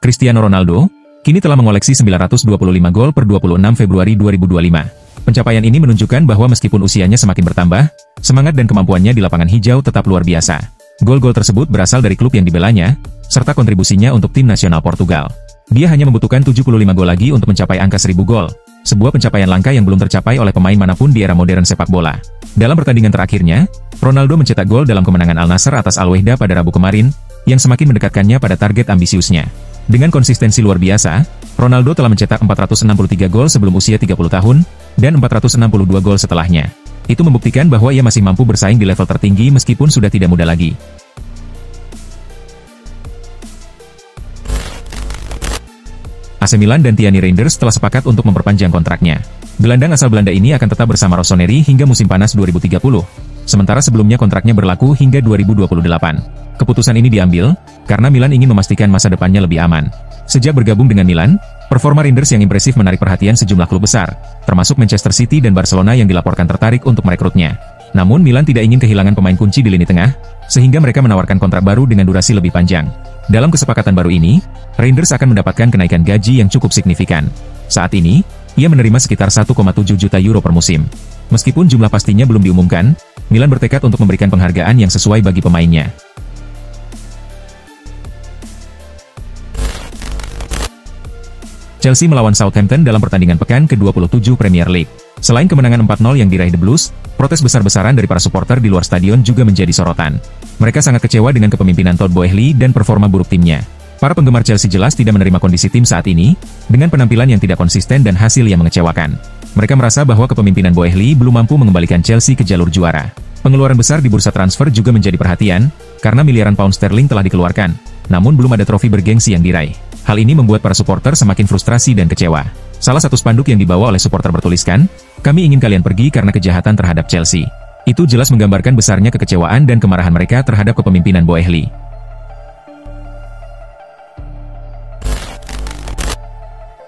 Cristiano Ronaldo, kini telah mengoleksi 925 gol per 26 Februari 2025. Pencapaian ini menunjukkan bahwa meskipun usianya semakin bertambah, semangat dan kemampuannya di lapangan hijau tetap luar biasa. Gol-gol tersebut berasal dari klub yang dibelanya, serta kontribusinya untuk tim nasional Portugal. Dia hanya membutuhkan 75 gol lagi untuk mencapai angka 1000 gol, sebuah pencapaian langka yang belum tercapai oleh pemain manapun di era modern sepak bola. Dalam pertandingan terakhirnya, Ronaldo mencetak gol dalam kemenangan Al Nassr atas Al Wehda pada Rabu kemarin, yang semakin mendekatkannya pada target ambisiusnya. Dengan konsistensi luar biasa, Ronaldo telah mencetak 463 gol sebelum usia 30 tahun, dan 462 gol setelahnya. Itu membuktikan bahwa ia masih mampu bersaing di level tertinggi meskipun sudah tidak muda lagi. AC Milan dan Tierney Reinders telah sepakat untuk memperpanjang kontraknya. Gelandang asal Belanda ini akan tetap bersama Rossoneri hingga musim panas 2030, sementara sebelumnya kontraknya berlaku hingga 2028. Keputusan ini diambil karena Milan ingin memastikan masa depannya lebih aman. Sejak bergabung dengan Milan, performa Reinders yang impresif menarik perhatian sejumlah klub besar, termasuk Manchester City dan Barcelona yang dilaporkan tertarik untuk merekrutnya. Namun Milan tidak ingin kehilangan pemain kunci di lini tengah, sehingga mereka menawarkan kontrak baru dengan durasi lebih panjang. Dalam kesepakatan baru ini, Reinders akan mendapatkan kenaikan gaji yang cukup signifikan. Saat ini, ia menerima sekitar 1,7 juta euro per musim. Meskipun jumlah pastinya belum diumumkan, Milan bertekad untuk memberikan penghargaan yang sesuai bagi pemainnya. Chelsea melawan Southampton dalam pertandingan pekan ke-27 Premier League. Selain kemenangan 4-0 yang diraih The Blues, protes besar-besaran dari para supporter di luar stadion juga menjadi sorotan. Mereka sangat kecewa dengan kepemimpinan Todd Boehly dan performa buruk timnya. Para penggemar Chelsea jelas tidak menerima kondisi tim saat ini, dengan penampilan yang tidak konsisten dan hasil yang mengecewakan. Mereka merasa bahwa kepemimpinan Boehly belum mampu mengembalikan Chelsea ke jalur juara. Pengeluaran besar di bursa transfer juga menjadi perhatian, karena miliaran pound sterling telah dikeluarkan, namun belum ada trofi bergengsi yang diraih. Hal ini membuat para supporter semakin frustrasi dan kecewa. Salah satu spanduk yang dibawa oleh supporter bertuliskan, "Kami ingin kalian pergi karena kejahatan terhadap Chelsea." Itu jelas menggambarkan besarnya kekecewaan dan kemarahan mereka terhadap kepemimpinan Boehly.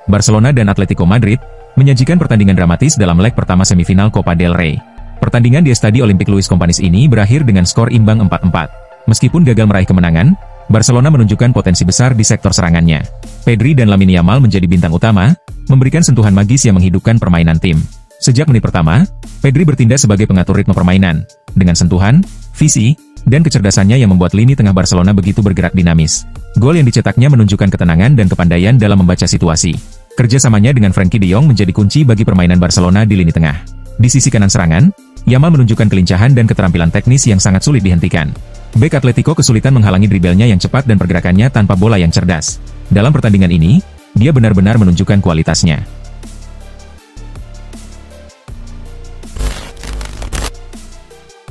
Barcelona dan Atletico Madrid menyajikan pertandingan dramatis dalam leg pertama semifinal Copa del Rey. Pertandingan di Estadi Olympique Luis Companys ini berakhir dengan skor imbang 4-4. Meskipun gagal meraih kemenangan, Barcelona menunjukkan potensi besar di sektor serangannya. Pedri dan Lamine Yamal menjadi bintang utama, memberikan sentuhan magis yang menghidupkan permainan tim. Sejak menit pertama, Pedri bertindak sebagai pengatur ritme permainan, dengan sentuhan, visi, dan kecerdasannya yang membuat lini tengah Barcelona begitu bergerak dinamis. Gol yang dicetaknya menunjukkan ketenangan dan kepandaian dalam membaca situasi. Kerjasamanya dengan Frenkie de Jong menjadi kunci bagi permainan Barcelona di lini tengah. Di sisi kanan serangan, Yamal menunjukkan kelincahan dan keterampilan teknis yang sangat sulit dihentikan. Bek Atletico kesulitan menghalangi dribelnya yang cepat dan pergerakannya tanpa bola yang cerdas. Dalam pertandingan ini, dia benar-benar menunjukkan kualitasnya.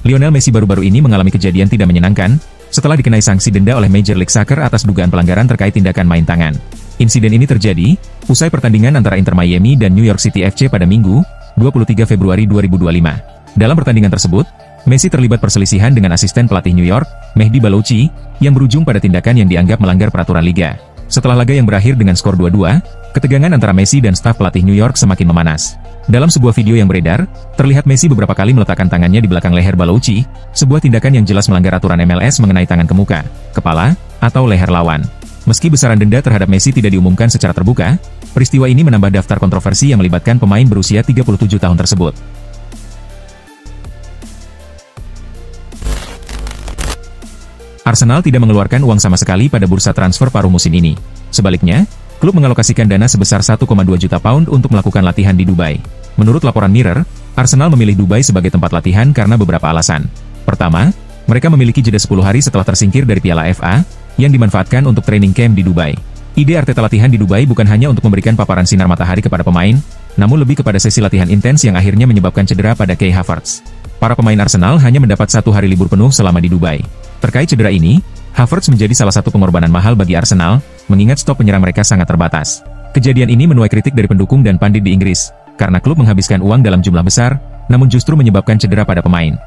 Lionel Messi baru-baru ini mengalami kejadian tidak menyenangkan, setelah dikenai sanksi denda oleh Major League Soccer atas dugaan pelanggaran terkait tindakan main tangan. Insiden ini terjadi usai pertandingan antara Inter Miami dan New York City FC pada Minggu, 23 Februari 2025. Dalam pertandingan tersebut, Messi terlibat perselisihan dengan asisten pelatih New York, Mehdi Balouchi, yang berujung pada tindakan yang dianggap melanggar peraturan liga. Setelah laga yang berakhir dengan skor 2-2, ketegangan antara Messi dan staf pelatih New York semakin memanas. Dalam sebuah video yang beredar, terlihat Messi beberapa kali meletakkan tangannya di belakang leher Balouchi, sebuah tindakan yang jelas melanggar aturan MLS mengenai tangan ke muka, kepala, atau leher lawan. Meski besaran denda terhadap Messi tidak diumumkan secara terbuka, peristiwa ini menambah daftar kontroversi yang melibatkan pemain berusia 37 tahun tersebut. Arsenal tidak mengeluarkan uang sama sekali pada bursa transfer paruh musim ini. Sebaliknya, klub mengalokasikan dana sebesar 1,2 juta pound untuk melakukan latihan di Dubai. Menurut laporan Mirror, Arsenal memilih Dubai sebagai tempat latihan karena beberapa alasan. Pertama, mereka memiliki jeda 10 hari setelah tersingkir dari Piala FA, yang dimanfaatkan untuk training camp di Dubai. Ide Arteta latihan di Dubai bukan hanya untuk memberikan paparan sinar matahari kepada pemain, namun lebih kepada sesi latihan intens yang akhirnya menyebabkan cedera pada Kai Havertz. Para pemain Arsenal hanya mendapat 1 hari libur penuh selama di Dubai. Terkait cedera ini, Havertz menjadi salah satu pengorbanan mahal bagi Arsenal, mengingat stok penyerang mereka sangat terbatas. Kejadian ini menuai kritik dari pendukung dan pandit di Inggris, karena klub menghabiskan uang dalam jumlah besar, namun justru menyebabkan cedera pada pemain.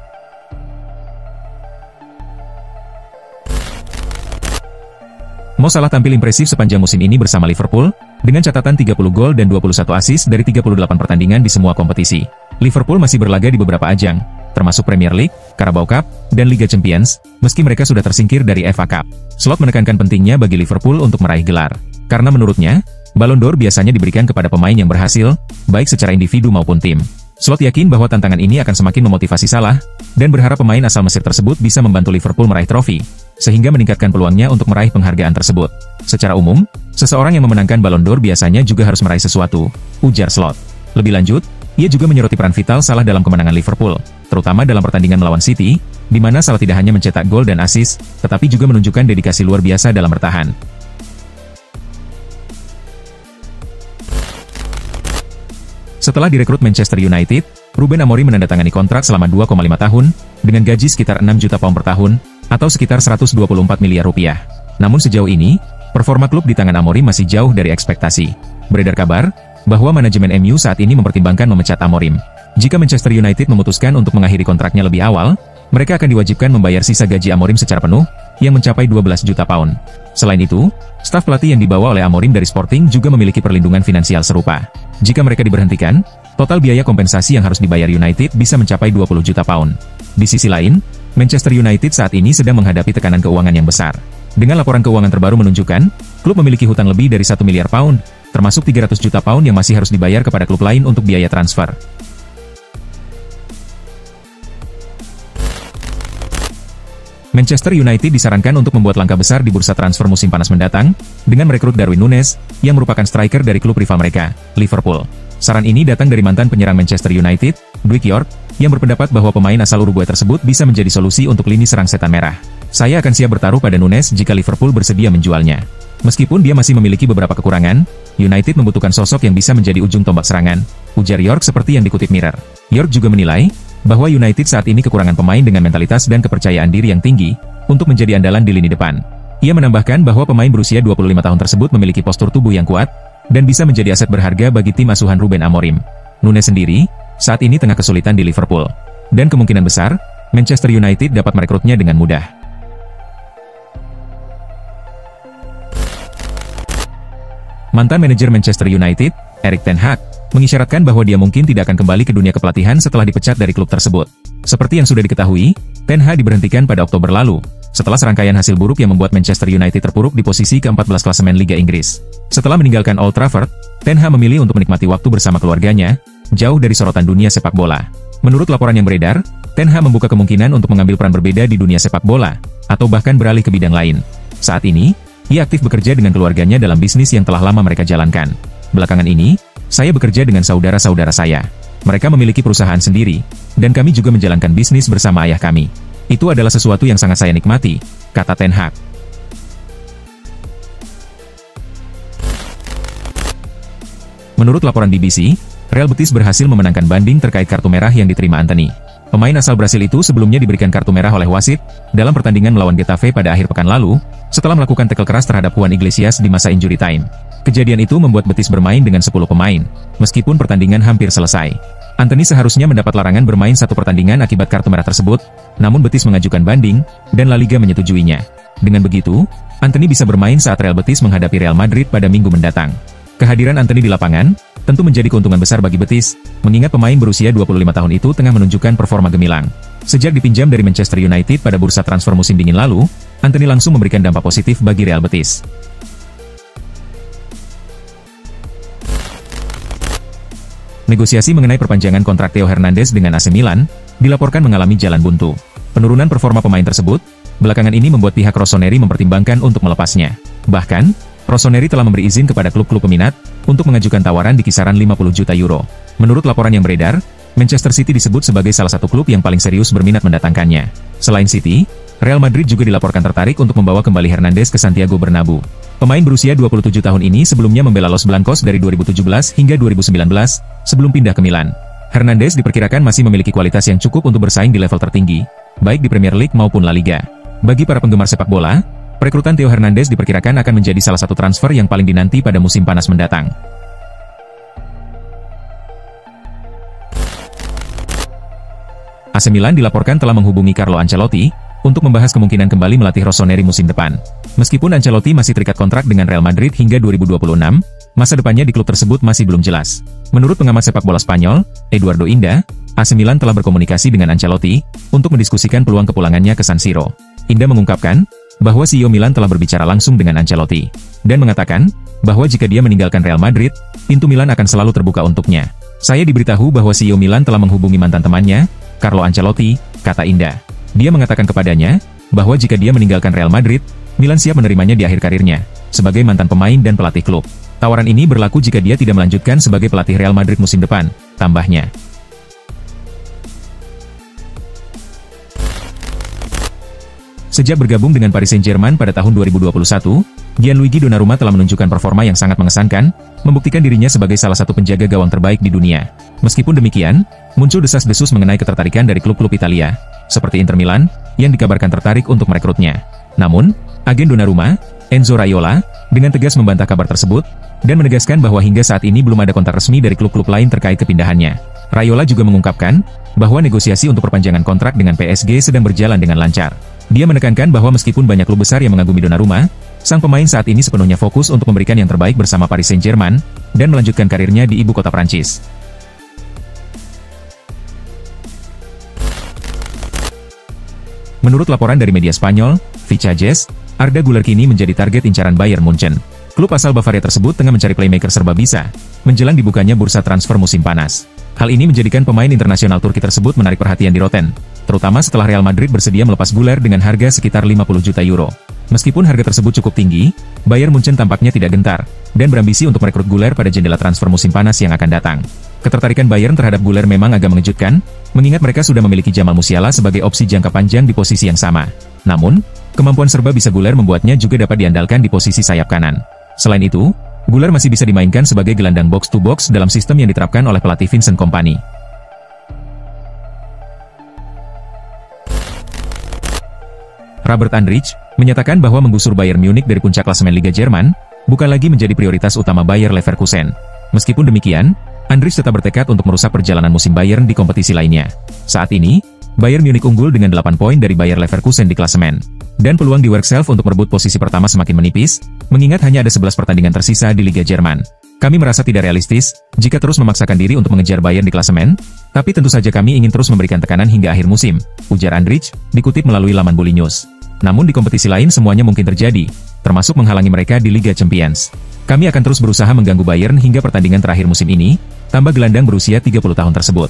Mo Salah tampil impresif sepanjang musim ini bersama Liverpool, dengan catatan 30 gol dan 21 assist dari 38 pertandingan di semua kompetisi. Liverpool masih berlaga di beberapa ajang, termasuk Premier League, Carabao Cup, dan Liga Champions, meski mereka sudah tersingkir dari FA Cup. Slot menekankan pentingnya bagi Liverpool untuk meraih gelar. Karena menurutnya, Ballon d'Or biasanya diberikan kepada pemain yang berhasil, baik secara individu maupun tim. Slot yakin bahwa tantangan ini akan semakin memotivasi Salah, dan berharap pemain asal Mesir tersebut bisa membantu Liverpool meraih trofi, sehingga meningkatkan peluangnya untuk meraih penghargaan tersebut. Secara umum, seseorang yang memenangkan Ballon d'Or biasanya juga harus meraih sesuatu, ujar Slot. Lebih lanjut, ia juga menyoroti peran vital Salah dalam kemenangan Liverpool, terutama dalam pertandingan melawan City, di mana Salah tidak hanya mencetak gol dan assist, tetapi juga menunjukkan dedikasi luar biasa dalam bertahan. Setelah direkrut Manchester United, Ruben Amorim menandatangani kontrak selama 2,5 tahun, dengan gaji sekitar 6 juta pound per tahun, atau sekitar 124 miliar rupiah. Namun sejauh ini, performa klub di tangan Amorim masih jauh dari ekspektasi. Beredar kabar, bahwa manajemen MU saat ini mempertimbangkan memecat Amorim. Jika Manchester United memutuskan untuk mengakhiri kontraknya lebih awal, mereka akan diwajibkan membayar sisa gaji Amorim secara penuh, yang mencapai 12 juta pound. Selain itu, staf pelatih yang dibawa oleh Amorim dari Sporting juga memiliki perlindungan finansial serupa. Jika mereka diberhentikan, total biaya kompensasi yang harus dibayar United bisa mencapai 20 juta pound. Di sisi lain, Manchester United saat ini sedang menghadapi tekanan keuangan yang besar. Dengan laporan keuangan terbaru menunjukkan, klub memiliki hutang lebih dari 1 miliar pound, termasuk 300 juta pound yang masih harus dibayar kepada klub lain untuk biaya transfer. Manchester United disarankan untuk membuat langkah besar di bursa transfer musim panas mendatang, dengan merekrut Darwin Núñez, yang merupakan striker dari klub rival mereka, Liverpool. Saran ini datang dari mantan penyerang Manchester United, Dwight Yorke, yang berpendapat bahwa pemain asal Uruguay tersebut bisa menjadi solusi untuk lini serang setan merah. Saya akan siap bertaruh pada Núñez jika Liverpool bersedia menjualnya. Meskipun dia masih memiliki beberapa kekurangan, United membutuhkan sosok yang bisa menjadi ujung tombak serangan, ujar Yorke seperti yang dikutip Mirror. Yorke juga menilai, bahwa United saat ini kekurangan pemain dengan mentalitas dan kepercayaan diri yang tinggi, untuk menjadi andalan di lini depan. Ia menambahkan bahwa pemain berusia 25 tahun tersebut memiliki postur tubuh yang kuat, dan bisa menjadi aset berharga bagi tim asuhan Ruben Amorim. Núñez sendiri, saat ini tengah kesulitan di Liverpool. Dan kemungkinan besar, Manchester United dapat merekrutnya dengan mudah. Mantan manajer Manchester United, Erik ten Hag, mengisyaratkan bahwa dia mungkin tidak akan kembali ke dunia kepelatihan setelah dipecat dari klub tersebut. Seperti yang sudah diketahui, Ten Hag diberhentikan pada Oktober lalu, setelah serangkaian hasil buruk yang membuat Manchester United terpuruk di posisi ke-14 klasemen Liga Inggris. Setelah meninggalkan Old Trafford, Ten Hag memilih untuk menikmati waktu bersama keluarganya, jauh dari sorotan dunia sepak bola. Menurut laporan yang beredar, Ten Hag membuka kemungkinan untuk mengambil peran berbeda di dunia sepak bola, atau bahkan beralih ke bidang lain. Saat ini, ia aktif bekerja dengan keluarganya dalam bisnis yang telah lama mereka jalankan. Belakangan ini, saya bekerja dengan saudara-saudara saya. Mereka memiliki perusahaan sendiri, dan kami juga menjalankan bisnis bersama ayah kami. Itu adalah sesuatu yang sangat saya nikmati, kata Ten Hag. Menurut laporan BBC, Real Betis berhasil memenangkan banding terkait kartu merah yang diterima Antony. Pemain asal Brasil itu sebelumnya diberikan kartu merah oleh wasit, dalam pertandingan melawan Getafe pada akhir pekan lalu, setelah melakukan tackle keras terhadap Juan Iglesias di masa injury time. Kejadian itu membuat Betis bermain dengan 10 pemain, meskipun pertandingan hampir selesai. Antony seharusnya mendapat larangan bermain satu pertandingan akibat kartu merah tersebut, namun Betis mengajukan banding, dan La Liga menyetujuinya. Dengan begitu, Antony bisa bermain saat Real Betis menghadapi Real Madrid pada minggu mendatang. Kehadiran Antony di lapangan, tentu menjadi keuntungan besar bagi Betis, mengingat pemain berusia 25 tahun itu tengah menunjukkan performa gemilang. Sejak dipinjam dari Manchester United pada bursa transfer musim dingin lalu, Antony langsung memberikan dampak positif bagi Real Betis. Negosiasi mengenai perpanjangan kontrak Theo Hernandez dengan AC Milan, dilaporkan mengalami jalan buntu. Penurunan performa pemain tersebut, belakangan ini membuat pihak Rossoneri mempertimbangkan untuk melepasnya. Bahkan, Rossoneri telah memberi izin kepada klub-klub peminat, untuk mengajukan tawaran di kisaran 50 juta euro. Menurut laporan yang beredar, Manchester City disebut sebagai salah satu klub yang paling serius berminat mendatangkannya. Selain City, Real Madrid juga dilaporkan tertarik untuk membawa kembali Hernandez ke Santiago Bernabeu. Pemain berusia 27 tahun ini sebelumnya membela Los Blancos dari 2017 hingga 2019, sebelum pindah ke Milan. Hernandez diperkirakan masih memiliki kualitas yang cukup untuk bersaing di level tertinggi, baik di Premier League maupun La Liga. Bagi para penggemar sepak bola, perekrutan Theo Hernandez diperkirakan akan menjadi salah satu transfer yang paling dinanti pada musim panas mendatang. AC Milan dilaporkan telah menghubungi Carlo Ancelotti, untuk membahas kemungkinan kembali melatih Rossoneri musim depan. Meskipun Ancelotti masih terikat kontrak dengan Real Madrid hingga 2026, masa depannya di klub tersebut masih belum jelas. Menurut pengamat sepak bola Spanyol, Eduardo Inda, AC Milan telah berkomunikasi dengan Ancelotti, untuk mendiskusikan peluang kepulangannya ke San Siro. Inda mengungkapkan, bahwa CEO Milan telah berbicara langsung dengan Ancelotti, dan mengatakan, bahwa jika dia meninggalkan Real Madrid, pintu Milan akan selalu terbuka untuknya. Saya diberitahu bahwa CEO Milan telah menghubungi mantan temannya, Carlo Ancelotti, kata Inda. Dia mengatakan kepadanya, bahwa jika dia meninggalkan Real Madrid, Milan siap menerimanya di akhir karirnya, sebagai mantan pemain dan pelatih klub. Tawaran ini berlaku jika dia tidak melanjutkan sebagai pelatih Real Madrid musim depan, tambahnya. Sejak bergabung dengan Paris Saint-Germain pada tahun 2021, Gianluigi Donnarumma telah menunjukkan performa yang sangat mengesankan, membuktikan dirinya sebagai salah satu penjaga gawang terbaik di dunia. Meskipun demikian, muncul desas-desus mengenai ketertarikan dari klub-klub Italia, seperti Inter Milan, yang dikabarkan tertarik untuk merekrutnya. Namun, agen Donnarumma, Enzo Raiola, dengan tegas membantah kabar tersebut, dan menegaskan bahwa hingga saat ini belum ada kontak resmi dari klub-klub lain terkait kepindahannya. Raiola juga mengungkapkan, bahwa negosiasi untuk perpanjangan kontrak dengan PSG sedang berjalan dengan lancar. Dia menekankan bahwa meskipun banyak klub besar yang mengagumi Donnarumma, sang pemain saat ini sepenuhnya fokus untuk memberikan yang terbaik bersama Paris Saint-Germain, dan melanjutkan karirnya di ibu kota Prancis. Menurut laporan dari media Spanyol, Vichajes, Arda Güler kini menjadi target incaran Bayern Munchen. Klub asal Bavaria tersebut tengah mencari playmaker serba bisa, menjelang dibukanya bursa transfer musim panas. Hal ini menjadikan pemain internasional Turki tersebut menarik perhatian di Rotten, terutama setelah Real Madrid bersedia melepas Güler dengan harga sekitar 50 juta euro. Meskipun harga tersebut cukup tinggi, Bayern Munchen tampaknya tidak gentar, dan berambisi untuk merekrut Güler pada jendela transfer musim panas yang akan datang. Ketertarikan Bayern terhadap Güler memang agak mengejutkan, mengingat mereka sudah memiliki Jamal Musiala sebagai opsi jangka panjang di posisi yang sama. Namun, kemampuan serba bisa Güler membuatnya juga dapat diandalkan di posisi sayap kanan. Selain itu, Güler masih bisa dimainkan sebagai gelandang box-to-box dalam sistem yang diterapkan oleh pelatih Vincent Kompany. Robert Andrich menyatakan bahwa menggusur Bayern Munich dari puncak klasemen Liga Jerman bukan lagi menjadi prioritas utama Bayer Leverkusen. Meskipun demikian, Andrich tetap bertekad untuk merusak perjalanan musim Bayern di kompetisi lainnya. Saat ini, Bayern Munich unggul dengan 8 poin dari Bayer Leverkusen di klasemen. Dan peluang di Werkself untuk merebut posisi pertama semakin menipis, mengingat hanya ada 11 pertandingan tersisa di Liga Jerman. Kami merasa tidak realistis jika terus memaksakan diri untuk mengejar Bayern di klasemen, tapi tentu saja kami ingin terus memberikan tekanan hingga akhir musim, ujar Andrich, dikutip melalui laman Bully News. Namun di kompetisi lain semuanya mungkin terjadi, termasuk menghalangi mereka di Liga Champions. Kami akan terus berusaha mengganggu Bayern hingga pertandingan terakhir musim ini, tambah gelandang berusia 30 tahun tersebut.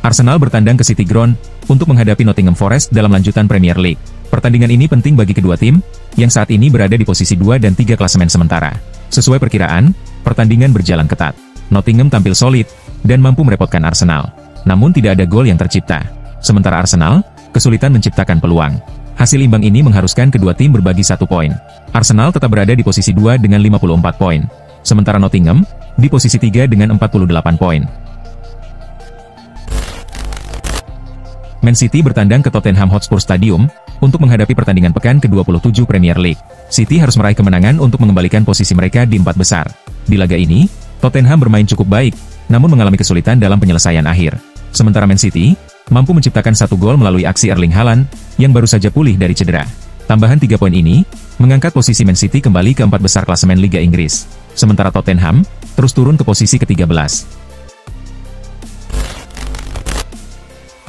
Arsenal bertandang ke City Ground untuk menghadapi Nottingham Forest dalam lanjutan Premier League. Pertandingan ini penting bagi kedua tim, yang saat ini berada di posisi 2 dan 3 klasemen sementara. Sesuai perkiraan, pertandingan berjalan ketat. Nottingham tampil solid, dan mampu merepotkan Arsenal. Namun tidak ada gol yang tercipta. Sementara Arsenal, kesulitan menciptakan peluang. Hasil imbang ini mengharuskan kedua tim berbagi 1 poin. Arsenal tetap berada di posisi 2 dengan 54 poin. Sementara Nottingham, di posisi 3 dengan 48 poin. Man City bertandang ke Tottenham Hotspur Stadium untuk menghadapi pertandingan pekan ke-27 Premier League. City harus meraih kemenangan untuk mengembalikan posisi mereka di 4 besar. Di laga ini, Tottenham bermain cukup baik, namun mengalami kesulitan dalam penyelesaian akhir. Sementara Man City mampu menciptakan 1 gol melalui aksi Erling Haaland yang baru saja pulih dari cedera. Tambahan 3 poin ini mengangkat posisi Man City kembali ke 4 besar klasemen Liga Inggris. Sementara Tottenham terus turun ke posisi ke-13.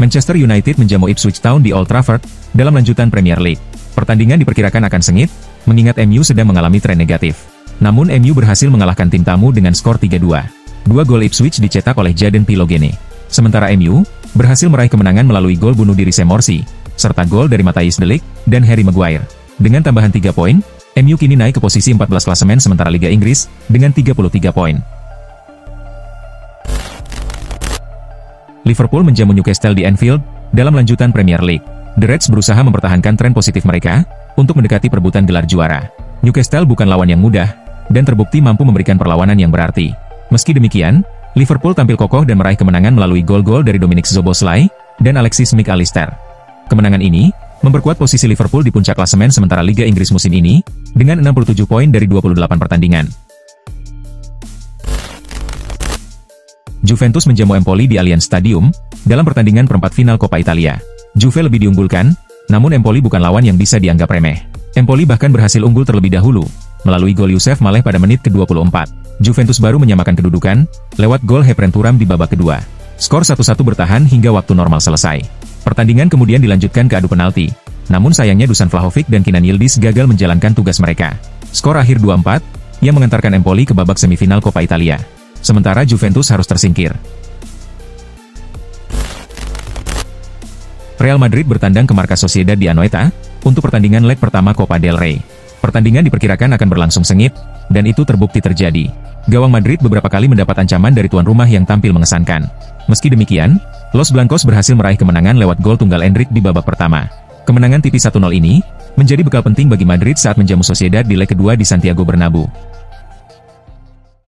Manchester United menjamu Ipswich Town di Old Trafford dalam lanjutan Premier League. Pertandingan diperkirakan akan sengit, mengingat MU sedang mengalami tren negatif. Namun MU berhasil mengalahkan tim tamu dengan skor 3-2. 2 gol Ipswich dicetak oleh Jadon Pilogene. Sementara MU berhasil meraih kemenangan melalui gol bunuh diri Sam Morsy, serta gol dari Matthijs de Ligt dan Harry Maguire. Dengan tambahan 3 poin, MU kini naik ke posisi 14 klasemen sementara Liga Inggris dengan 33 poin. Liverpool menjamu Newcastle di Anfield dalam lanjutan Premier League. The Reds berusaha mempertahankan tren positif mereka untuk mendekati perebutan gelar juara. Newcastle bukan lawan yang mudah, dan terbukti mampu memberikan perlawanan yang berarti. Meski demikian, Liverpool tampil kokoh dan meraih kemenangan melalui gol-gol dari Dominic Szoboszlai dan Alexis McAllister. Kemenangan ini memperkuat posisi Liverpool di puncak klasemen sementara Liga Inggris musim ini dengan 67 poin dari 28 pertandingan. Juventus menjamu Empoli di Allianz Stadium dalam pertandingan perempat final Coppa Italia. Juve lebih diunggulkan, namun Empoli bukan lawan yang bisa dianggap remeh. Empoli bahkan berhasil unggul terlebih dahulu melalui gol Youssef Maleh pada menit ke-24. Juventus baru menyamakan kedudukan lewat gol Hepren Thuram di babak kedua. Skor 1-1 bertahan hingga waktu normal selesai. Pertandingan kemudian dilanjutkan ke adu penalti, Namun sayangnya Dusan Vlahovic dan Kenan Yildiz gagal menjalankan tugas mereka. Skor akhir 2-4, yang mengantarkan Empoli ke babak semifinal Coppa Italia. Sementara Juventus harus tersingkir. Real Madrid bertandang ke markas Sociedad di Anoeta, untuk pertandingan leg pertama Copa del Rey. Pertandingan diperkirakan akan berlangsung sengit, dan itu terbukti terjadi. Gawang Madrid beberapa kali mendapat ancaman dari tuan rumah yang tampil mengesankan. Meski demikian, Los Blancos berhasil meraih kemenangan lewat gol tunggal Endrick di babak pertama. Kemenangan tipis 1-0 ini, menjadi bekal penting bagi Madrid saat menjamu Sociedad di leg kedua di Santiago Bernabeu.